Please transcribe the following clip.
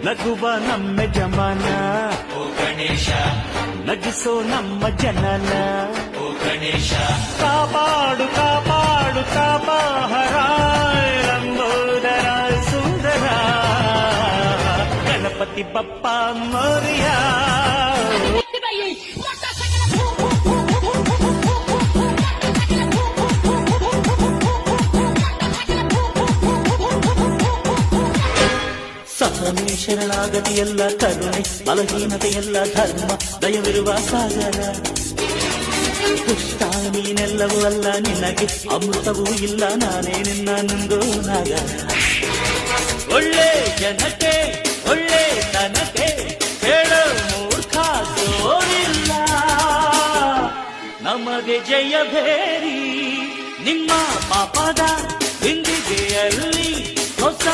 ನಗುವ ನಮ್ಮ ಜಮಾನ ಓ ಗಣೇಶ ನಗಿಸೋ ನಮ್ಮ ಜನನ ಓ ಗಣೇಶ ಕಾಪಾಡು ಕಾಪಾಡು ಕಾಪಾಹರ ಲಂಬೋದರ ಸುಂದರ ಗಣಪತಿ ಬಪ್ಪ ಮೋರಿಯ ಸಹನೆ ಶರಣಾಗತಿಯೆಲ್ಲ ಕರುಣೆ ಬಲಹೀನತೆಯೆಲ್ಲ ಧರ್ಮ ದಯವಿರುವ ಸಾಗರ ದುಷ್ಟ ನೀನೆಲ್ಲವೂ ಅಲ್ಲ ನಿನಗೆ ಅಮೃತವೂ ಇಲ್ಲ ನಾನೇ ನಿನ್ನ ನುಂಗೋ ನಾಗರ ಒಳ್ಳೆ ಜನಕ್ಕೆ ಒಳ್ಳೆ ತನಕ್ಕೆ ಹೇಳೋ ಮೂರ್ಖ ಸೋರಿಲ್ಲ ನಮಗೆ ಜಯ ಭೇರಿ ನಿಮ್ಮ ಪಾಪದ ಬಿಂದಿಗೆಯಲ್ಲಿ ಹೊಸ